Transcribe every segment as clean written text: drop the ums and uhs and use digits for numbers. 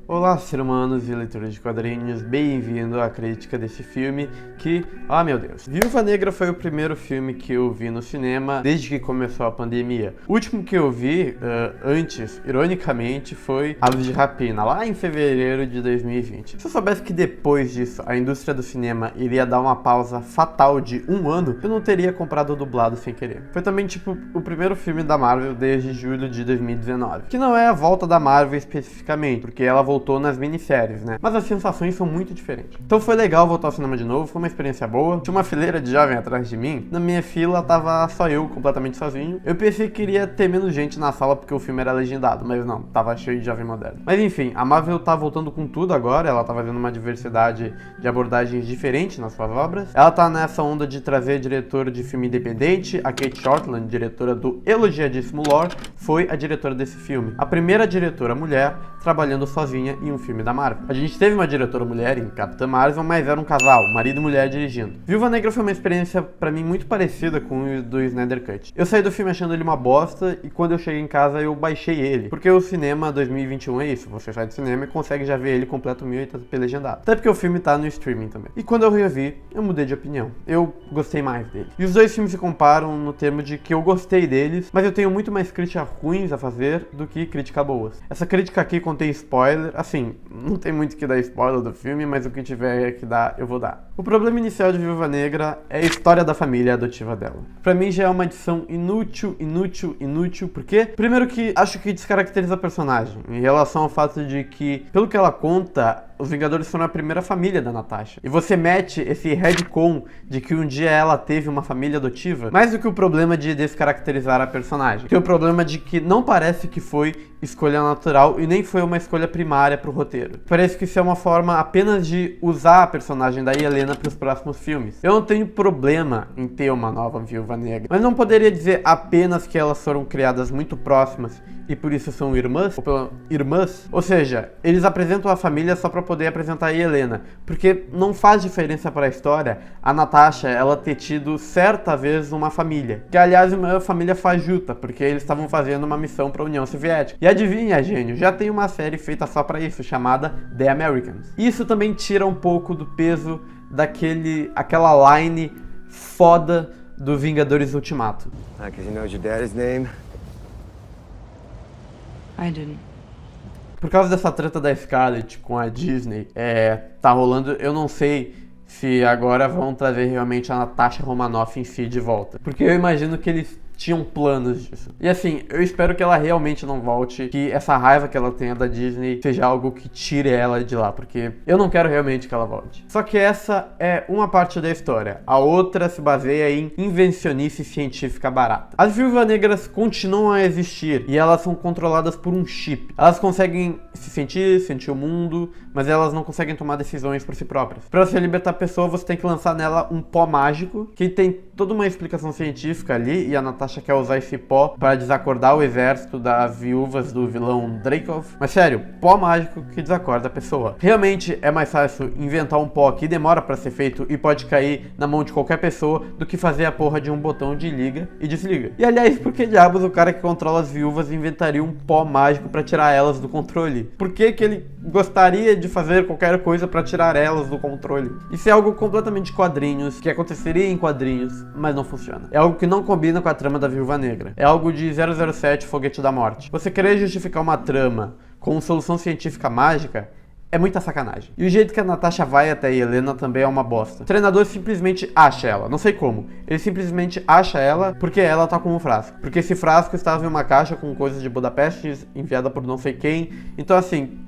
Olá, seres humanos e leitores de quadrinhos, bem-vindo à crítica desse filme que, meu Deus, Viúva Negra foi o primeiro filme que eu vi no cinema desde que começou a pandemia. O último que eu vi antes, ironicamente, foi Aves de Rapina, lá em fevereiro de 2020. Se eu soubesse que depois disso a indústria do cinema iria dar uma pausa fatal de um ano, eu não teria comprado o dublado sem querer. Foi também, o primeiro filme da Marvel desde julho de 2019, que não é a volta da Marvel especificamente, porque ela voltou nas minisséries, né? Mas as sensações são muito diferentes. Então foi legal voltar ao cinema de novo, foi uma experiência boa. Tinha uma fileira de jovem atrás de mim. Na minha fila tava só eu, completamente sozinho. Eu pensei que iria ter menos gente na sala porque o filme era legendado, mas não, tava cheio de jovem moderno. Mas enfim, a Marvel tá voltando com tudo agora, ela tá fazendo uma diversidade de abordagens diferentes nas suas obras. Ela tá nessa onda de trazer diretor de filme independente. A Kate Shortland, diretora do elogiadíssimo Lore, foi a diretora desse filme. A primeira diretora mulher trabalhando sozinha em um filme da Marvel. A gente teve uma diretora mulher em Capitã Marvel, mas era um casal, marido e mulher dirigindo. Viúva Negra foi uma experiência pra mim muito parecida com o do Snyder Cut. Eu saí do filme achando ele uma bosta e quando eu cheguei em casa eu baixei ele, porque o cinema 2021 é isso, você sai do cinema e consegue já ver ele completo 1080p legendado. Até porque o filme tá no streaming também. E quando eu revi, eu mudei de opinião. Eu gostei mais dele. E os dois filmes se comparam no termo de que eu gostei deles, mas eu tenho muito mais críticas ruins a fazer do que críticas boas. Essa crítica aqui contém spoiler, assim, não tem muito que dar spoiler do filme, mas o que tiver que dar, eu vou dar. O problema inicial de Viúva Negra é a história da família adotiva dela. Pra mim já é uma adição inútil, porque, primeiro que acho que descaracteriza a personagem, em relação ao fato de que, pelo que ela conta, os Vingadores foram a primeira família da Natasha. E você mete esse retcon de que um dia ela teve uma família adotiva, mais do que o problema de descaracterizar a personagem. Tem o problema de que não parece que foi escolha natural e nem foi uma escolha primária pro roteiro. Parece que isso é uma forma apenas de usar a personagem da Yelena pros próximos filmes. Eu não tenho problema em ter uma nova Viúva Negra, mas não poderia dizer apenas que elas foram criadas muito próximas e por isso são irmãs, ou seja, eles apresentam a família só pra poder apresentar a Yelena, porque não faz diferença para a história a Natasha ela ter tido certa vez uma família, que aliás é uma família fajuta, porque eles estavam fazendo uma missão para a União Soviética. E adivinha, gênio, já tem uma série feita só para isso, chamada The Americans. Isso também tira um pouco do peso aquela line foda do Vingadores Ultimato. Because you know your daddy's name? I didn't. Por causa dessa treta da Scarlett com a Disney, tá rolando, eu não sei se agora vão trazer realmente a Natasha Romanoff em si de volta. Porque eu imagino que eles tinham planos disso. E assim, eu espero que ela realmente não volte, que essa raiva que ela tenha da Disney seja algo que tire ela de lá, porque eu não quero realmente que ela volte. Só que essa é uma parte da história, a outra se baseia em invencionice científica barata. As Viúvas Negras continuam a existir e elas são controladas por um chip. Elas conseguem se sentir o mundo, mas elas não conseguem tomar decisões por si próprias. Para você libertar a pessoa, você tem que lançar nela um pó mágico, que tem toda uma explicação científica ali, e a Natasha quer usar esse pó para desacordar o exército das viúvas do vilão Dreykov. Mas sério, pó mágico que desacorda a pessoa. Realmente é mais fácil inventar um pó que demora para ser feito e pode cair na mão de qualquer pessoa do que fazer a porra de um botão de liga e desliga. E aliás, por que diabos o cara que controla as viúvas inventaria um pó mágico para tirar elas do controle? Por que ele gostaria de fazer qualquer coisa para tirar elas do controle? Isso é algo completamente quadrinhos, que aconteceria em quadrinhos, mas não funciona. É algo que não combina com a trama da Viúva Negra. É algo de 007 Foguete da Morte. Você querer justificar uma trama com solução científica mágica é muita sacanagem. E o jeito que a Natasha vai até a Yelena também é uma bosta. O treinador simplesmente acha ela, não sei como. Ele simplesmente acha ela porque ela tá com um frasco. Porque esse frasco estava em uma caixa com coisas de Budapeste enviada por não sei quem. Então assim,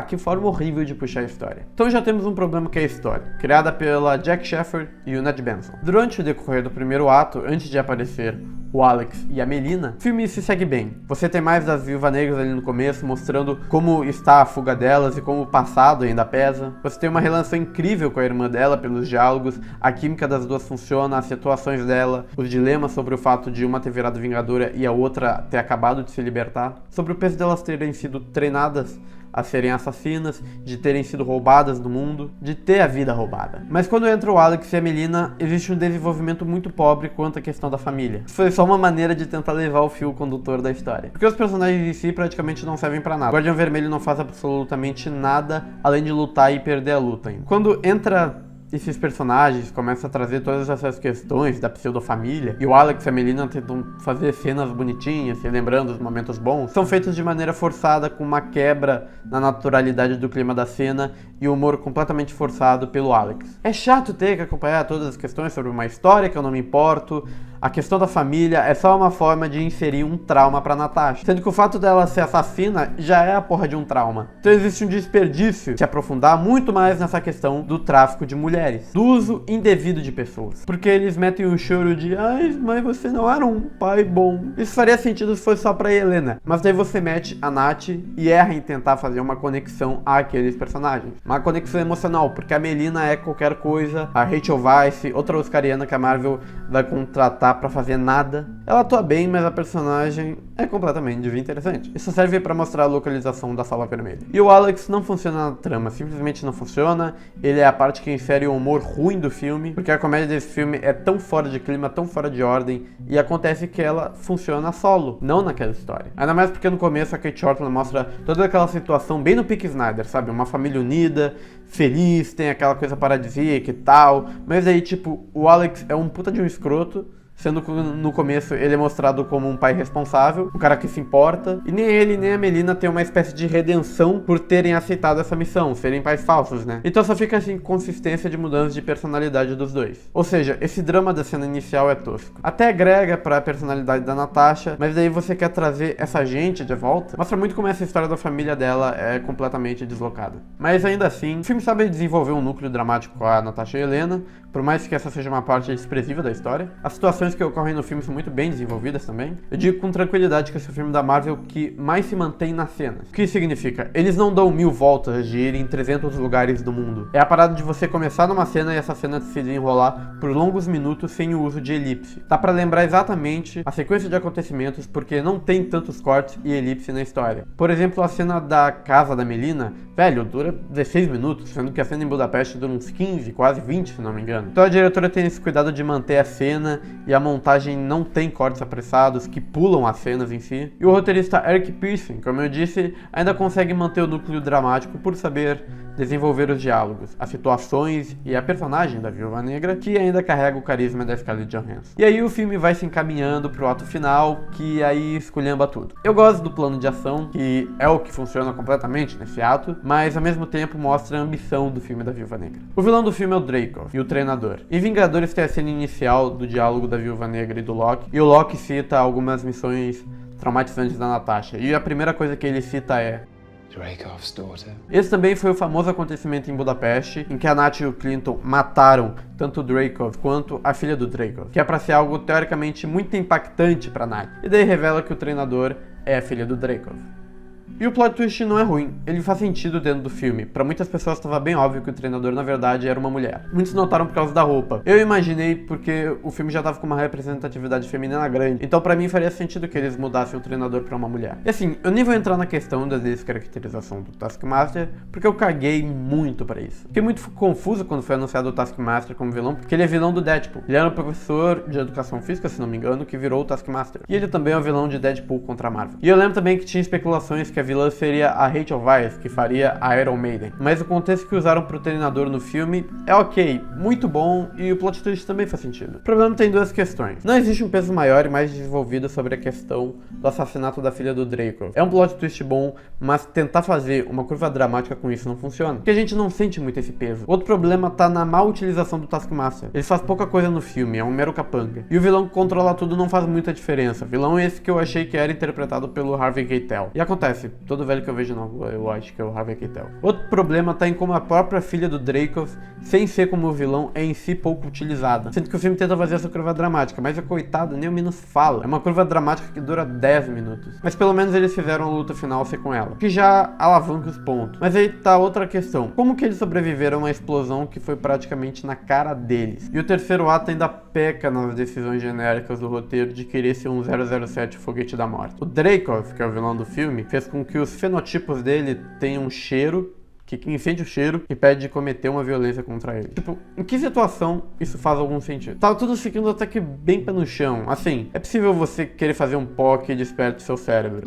que forma horrível de puxar a história. Então já temos um problema que é a história, criada pela Jack Sheffer e o Ned Benson. Durante o decorrer do primeiro ato, antes de aparecer o Alex e a Melina, o filme se segue bem. Você tem mais das Viúvas Negras ali no começo, mostrando como está a fuga delas e como o passado ainda pesa. Você tem uma relação incrível com a irmã dela pelos diálogos, a química das duas funciona, as situações dela, os dilemas sobre o fato de uma ter virado Vingadora e a outra ter acabado de se libertar, sobre o peso delas terem sido treinadas a serem assassinas, de terem sido roubadas do mundo, de ter a vida roubada. Mas quando entra o Alex e a Melina, existe um desenvolvimento muito pobre quanto à questão da família. Isso foi só uma maneira de tentar levar o fio condutor da história. Porque os personagens em si praticamente não servem pra nada. O Guardião Vermelho não faz absolutamente nada além de lutar e perder a luta ainda. Quando entra esses personagens, começam a trazer todas essas questões da pseudo-família, e o Alex e a Melina tentam fazer cenas bonitinhas, se lembrando os momentos bons, são feitos de maneira forçada, com uma quebra na naturalidade do clima da cena e o humor completamente forçado pelo Alex. É chato ter que acompanhar todas as questões sobre uma história que eu não me importo. A questão da família é só uma forma de inserir um trauma pra Natasha, sendo que o fato dela ser assassina já é a porra de um trauma. Então existe um desperdício de se aprofundar muito mais nessa questão do tráfico de mulheres, do uso indevido de pessoas, porque eles metem o choro de ai, mas você não era um pai bom. Isso faria sentido se fosse só pra Helena, mas daí você mete a Nath e erra em tentar fazer uma conexão àqueles personagens, uma conexão emocional, porque a Melina é qualquer coisa, a Rachel Weisz, outra oscariana que a Marvel vai contratar pra fazer nada. Ela atua bem, mas a personagem é completamente desinteressante. Isso serve pra mostrar a localização da Sala Vermelha. E o Alex não funciona na trama, simplesmente não funciona. Ele é a parte que insere o humor ruim do filme, porque a comédia desse filme é tão fora de clima, tão fora de ordem, e acontece que ela funciona solo, não naquela história. Ainda mais porque no começo a Kate Shortland mostra toda aquela situação bem no pique Snyder, sabe? Uma família unida, feliz, tem aquela coisa paradisíaca e tal, mas aí tipo, o Alex é um puta de um escroto, sendo que no começo ele é mostrado como um pai responsável, um cara que se importa, e nem ele nem a Melina tem uma espécie de redenção por terem aceitado essa missão, serem pais falsos, né? Então só fica essa inconsistência de mudança de personalidade dos dois. Ou seja, esse drama da cena inicial é tosco. Até agrega pra personalidade da Natasha, mas daí você quer trazer essa gente de volta. Mostra muito como essa história da família dela é completamente deslocada. Mas ainda assim, o filme sabe desenvolver um núcleo dramático com a Natasha e a Helena, por mais que essa seja uma parte expressiva da história. As situações que ocorrem no filme são muito bem desenvolvidas também. Eu digo com tranquilidade que esse é o filme da Marvel que mais se mantém nas cenas. O que significa? Eles não dão 1000 voltas de ir em 300 lugares do mundo. É a parada de você começar numa cena e essa cena se desenrolar por longos minutos sem o uso de elipse. Dá pra lembrar exatamente a sequência de acontecimentos porque não tem tantos cortes e elipse na história. Por exemplo, a cena da casa da Melina, velho, dura 16 minutos, sendo que a cena em Budapeste dura uns 15, quase 20, se não me engano. Então a diretora tem esse cuidado de manter a cena e a montagem não tem cortes apressados que pulam as cenas em si. E o roteirista Eric Pearson, como eu disse, ainda consegue manter o núcleo dramático por saber desenvolver os diálogos, as situações e a personagem da Viúva Negra, que ainda carrega o carisma da Scarlett Johansson. E aí o filme vai se encaminhando pro ato final, que aí esculhamba tudo. Eu gosto do plano de ação, que é o que funciona completamente nesse ato, mas ao mesmo tempo mostra a ambição do filme da Viúva Negra. O vilão do filme é o Dreykov e o treinador. Em Vingadores tem a cena inicial do diálogo da Viúva Negra e do Loki, e o Loki cita algumas missões traumatizantes da Natasha, e a primeira coisa que ele cita é Dreykov's daughter. Esse também foi o famoso acontecimento em Budapeste, em que a Nath e o Clinton mataram tanto o Dreykov quanto a filha do Dreykov, que é pra ser algo teoricamente muito impactante pra Nath. E daí revela que o treinador é a filha do Dreykov. E o plot twist não é ruim, ele faz sentido dentro do filme. Pra muitas pessoas estava bem óbvio que o treinador na verdade era uma mulher. Muitos notaram por causa da roupa. Eu imaginei porque o filme já tava com uma representatividade feminina grande. Então pra mim faria sentido que eles mudassem o treinador pra uma mulher. E assim, eu nem vou entrar na questão da descaracterização do Taskmaster, porque eu caguei muito pra isso. Fiquei muito confuso quando foi anunciado o Taskmaster como vilão, porque ele é vilão do Deadpool. Ele era um professor de educação física, se não me engano, que virou o Taskmaster. E ele também é o vilão de Deadpool contra a Marvel. E eu lembro também que tinha especulações que a vilã seria a Rachel Weisz, que faria a Iron Maiden. Mas o contexto que usaram pro treinador no filme é ok, muito bom, e o plot twist também faz sentido. O problema tem duas questões. Não existe um peso maior e mais desenvolvido sobre a questão do assassinato da filha do Dreykov. É um plot twist bom, mas tentar fazer uma curva dramática com isso não funciona, porque a gente não sente muito esse peso. Outro problema tá na má utilização do Taskmaster. Ele faz pouca coisa no filme, é um mero capanga. E o vilão que controla tudo não faz muita diferença. Vilão esse que eu achei que era interpretado pelo Harvey Keitel. E acontece, todo velho que eu vejo não, eu acho que é o Harvey Keitel. Outro problema tá em como a própria filha do Dreykov, sem ser como vilão, é em si pouco utilizada. Sendo que o filme tenta fazer essa curva dramática, mas a coitada nem o menos fala. É uma curva dramática que dura 10 minutos. Mas pelo menos eles fizeram a luta final ser com ela, que já alavanca os pontos. Mas aí tá outra questão. Como que eles sobreviveram a uma explosão que foi praticamente na cara deles? E o terceiro ato ainda peca nas decisões genéricas do roteiro de querer ser um 007 foguete da morte. O Dreykov, que é o vilão do filme, fez com com que os fenotipos dele tenham um cheiro, que incende o cheiro e pede cometer uma violência contra ele. Tipo, em que situação isso faz algum sentido? Tava tudo ficando até que bem pé no chão. Assim, é possível você querer fazer um pó que desperte seu cérebro.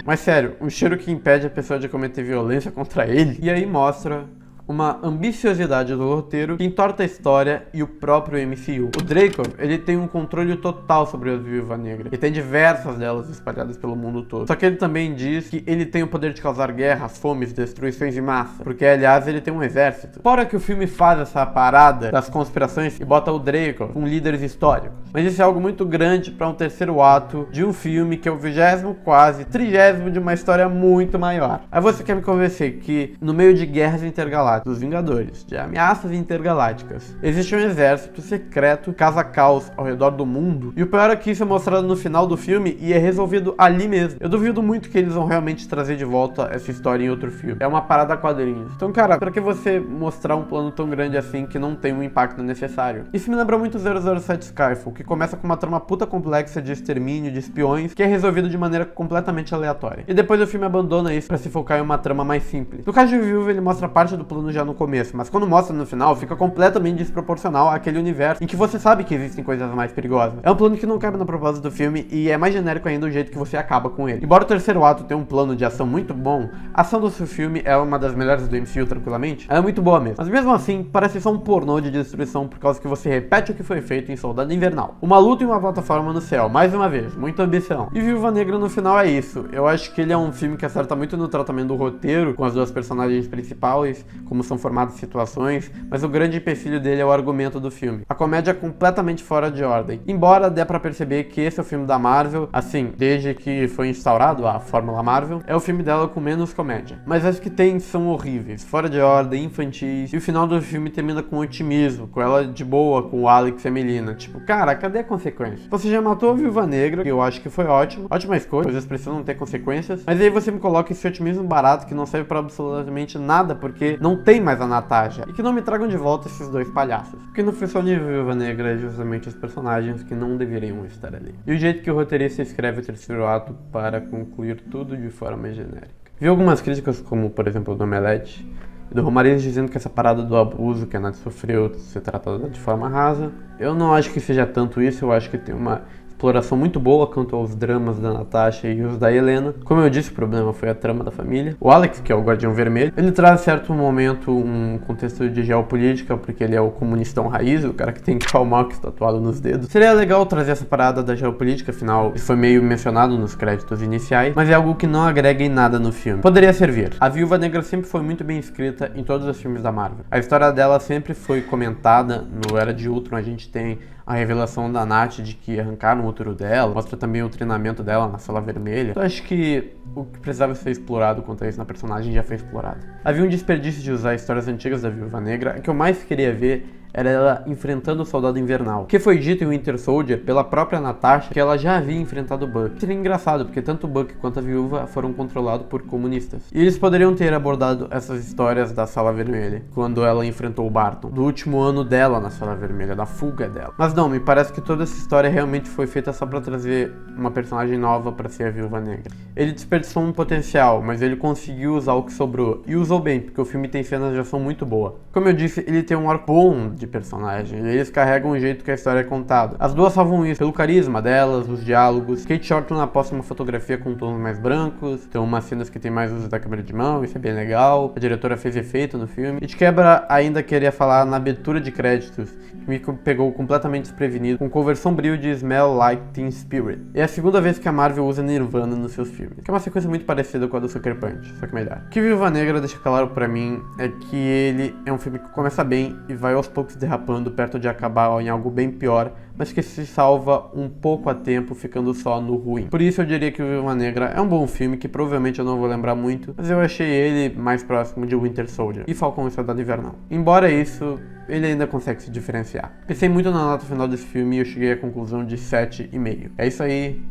Mas sério, um cheiro que impede a pessoa de cometer violência contra ele. E aí mostra uma ambiciosidade do roteiro que entorta a história e o próprio MCU. O Dreykov, ele tem um controle total sobre a Viúva Negra e tem diversas delas espalhadas pelo mundo todo. Só que ele também diz que ele tem o poder de causar guerras, fomes, destruições em massa, porque aliás ele tem um exército. Fora que o filme faz essa parada das conspirações e bota o Dreykov com líderes históricos. Mas isso é algo muito grande para um terceiro ato de um filme que é o 20º, quase 30º de uma história muito maior. Aí você quer me convencer que no meio de guerras intergalácticas, dos Vingadores, de ameaças intergalácticas, existe um exército secreto que causa caos ao redor do mundo, e o pior é que isso é mostrado no final do filme e é resolvido ali mesmo. Eu duvido muito que eles vão realmente trazer de volta essa história em outro filme. É uma parada a quadrinhos. Então, cara, pra que você mostrar um plano tão grande assim que não tem o impacto necessário? Isso me lembra muito 007 Skyfall, que começa com uma trama puta complexa de extermínio, de espiões, que é resolvido de maneira completamente aleatória. E depois o filme abandona isso pra se focar em uma trama mais simples. No caso de Viúva, ele mostra parte do plano já no começo, mas quando mostra no final, fica completamente desproporcional àquele universo em que você sabe que existem coisas mais perigosas. É um plano que não cabe na proposta do filme e é mais genérico ainda o jeito que você acaba com ele. Embora o terceiro ato tenha um plano de ação muito bom, a ação do seu filme é uma das melhores do MCU tranquilamente. Ela é muito boa mesmo. Mas mesmo assim, parece só um pornô de destruição por causa que você repete o que foi feito em Soldado Invernal. Uma luta e uma plataforma no céu, mais uma vez, muita ambição. E Viúva Negra no final é isso. Eu acho que ele é um filme que acerta muito no tratamento do roteiro, com as duas personagens principais, como são formadas situações, mas o grande empecilho dele é o argumento do filme. A comédia é completamente fora de ordem. Embora dê pra perceber que esse é o filme da Marvel, assim, desde que foi instaurado a Fórmula Marvel, é o filme dela com menos comédia. Mas as que tem são horríveis, fora de ordem, infantis, e o final do filme termina com otimismo, com ela de boa, com o Alex e a Melina. Tipo, cara, cadê a consequência? Você já matou a Viúva Negra, que eu acho que foi ótimo, ótima escolha, coisas precisam ter consequências, mas aí você me coloca esse otimismo barato que não serve pra absolutamente nada, porque não tem mais a Natasha, e que não me tragam de volta esses dois palhaços. O que não funciona em Viúva Negra é justamente os personagens que não deveriam estar ali. E o jeito que o roteirista escreve o terceiro ato para concluir tudo de forma genérica. Vi algumas críticas, como por exemplo do Omelete, e do Romariz dizendo que essa parada do abuso que a Nath sofreu ser tratada de forma rasa. Eu não acho que seja tanto isso, eu acho que tem uma exploração muito boa quanto aos dramas da Natasha e os da Helena. Como eu disse, o problema foi a trama da família. O Alex, que é o Guardião Vermelho, ele traz, em certo momento, um contexto de geopolítica, porque ele é o comunistão raiz, o cara que tem Karl Marx tatuado nos dedos. Seria legal trazer essa parada da geopolítica, afinal, isso foi meio mencionado nos créditos iniciais, mas é algo que não agrega em nada no filme. Poderia servir. A Viúva Negra sempre foi muito bem escrita em todos os filmes da Marvel. A história dela sempre foi comentada. No Era de Ultron a gente tem a revelação da Nath de que arrancaram o útero dela, mostra também o treinamento dela na Sala Vermelha. Eu acho que o que precisava ser explorado quanto a isso na personagem já foi explorado. Havia um desperdício de usar histórias antigas da Viúva Negra. O que eu mais queria ver era ela enfrentando o Soldado Invernal, que foi dito em Winter Soldier pela própria Natasha que ela já havia enfrentado o Buck. Seria engraçado, porque tanto o Buck quanto a Viúva foram controlados por comunistas. E eles poderiam ter abordado essas histórias da Sala Vermelha, quando ela enfrentou o Barton, do último ano dela na Sala Vermelha, da fuga dela. Mas não, me parece que toda essa história realmente foi feita só pra trazer uma personagem nova pra ser a Viúva Negra. Ele desperdiçou um potencial, mas ele conseguiu usar o que sobrou, e usou bem, porque o filme tem cenas de ação muito boa. Como eu disse, ele tem um arco bom de personagem, e eles carregam o jeito que a história é contada. As duas salvam isso pelo carisma delas, os diálogos. Kate Shortland aposta uma fotografia com tons mais brancos, tem umas cenas que tem mais uso da câmera de mão, isso é bem legal. A diretora fez efeito no filme. E de quebra, ainda queria falar na abertura de créditos, que me pegou completamente desprevenido, com cover sombrio de Smell Like Teen Spirit. É a segunda vez que a Marvel usa Nirvana nos seus filmes, que é uma sequência muito parecida com a do Sucker Punch, só que melhor. O que Viúva Negra deixa claro pra mim é que ele é um filme que começa bem e vai aos poucos derrapando perto de acabar em algo bem pior, mas que se salva um pouco a tempo, ficando só no ruim. Por isso eu diria que o Viúva Negra é um bom filme, que provavelmente eu não vou lembrar muito, mas eu achei ele mais próximo de Winter Soldier e Falcão e Soldado Invernal. Embora isso, ele ainda consegue se diferenciar. Pensei muito na nota final desse filme e eu cheguei à conclusão de 7,5. É isso aí,